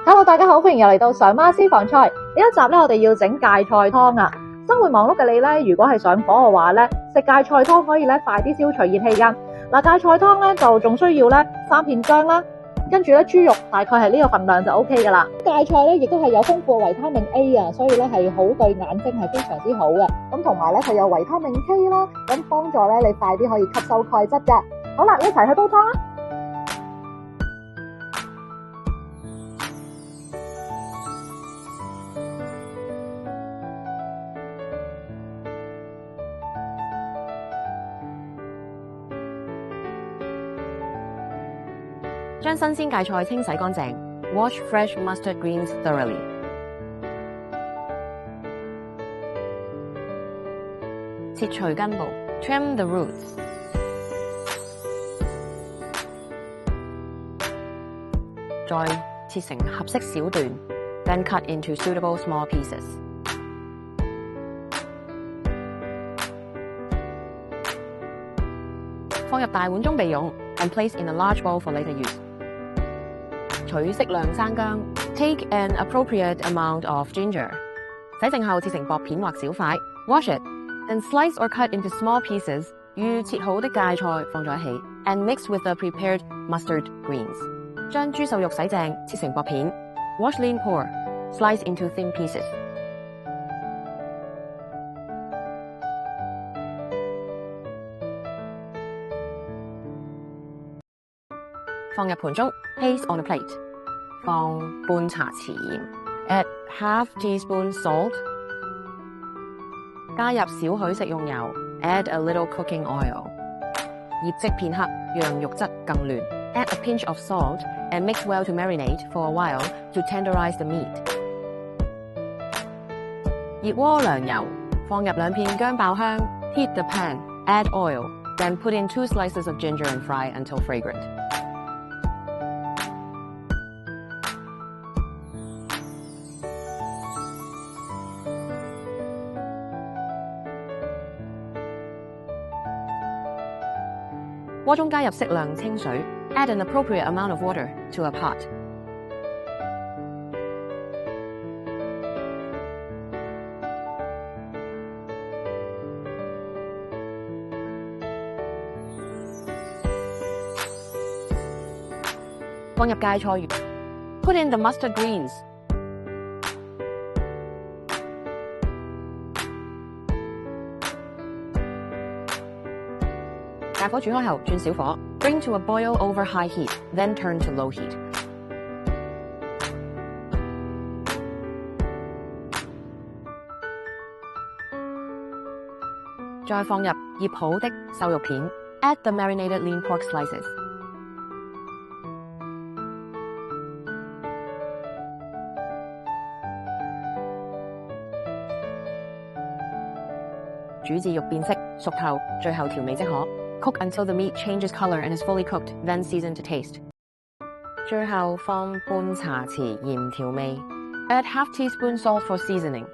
Hello，大家好，歡迎又嚟到上媽私房菜。呢一集咧，我哋要整芥菜湯啊！生活忙碌嘅你咧，如果係上火嘅話咧，食芥菜湯可以咧快啲消除熱氣噶。芥菜湯咧就仲需要咧3片薑啦，跟住咧豬肉大概係呢個份量就 OK 噶啦。芥菜咧亦都係有豐富維他命 A 啊，所以咧係好對眼睛係非常之好嘅。咁同埋咧佢有維他命 K 啦，咁幫助咧你快啲可以吸收鈣質嘅。好啦，一齊去煲湯啦！將新鮮芥菜清洗乾淨 ，wash fresh mustard greens thoroughly。切除根部 ，trim the roots。再切成合適小段 ，then cut into suitable small pieces。放入大碗中備用 ，and place in a large bowl for later use。取適量生薑 ，take an appropriate amount of ginger。洗淨後切成薄片或小塊 ，wash it，then slice or cut into small pieces。與切好的芥菜放在一起 ，and mix with the prepared mustard greens。將豬瘦肉洗淨，切成薄片 ，wash lean pork，slice into thin pieces。放入盤中 ，place on a plate。放半茶匙鹽 ，add half teaspoon salt。加入少許食用油 ，add a little cooking oil。醃漬片刻，讓肉質更嫩 ，add a pinch of salt and mix well to marinate for a while to tenderize the meat。熱鍋涼油，放入2片薑爆香 ，heat the pan，add oil，then put in 2 slices of ginger and fry until fragrant。鍋中加入適量清水 ，add an appropriate amount of water to a pot。放入芥菜葉 ，put in the mustard greens。大火煮開後，轉小火 ，bring to a boil over high heat, then turn to low heat。再放入醃好的瘦肉片 ，add the marinated lean pork slices。煮至肉變色、熟透，最後調味即可。Cook until the meat changes color and is fully cooked, then season to taste。最後放半茶匙鹽調味 ，add half teaspoon salt for seasoning。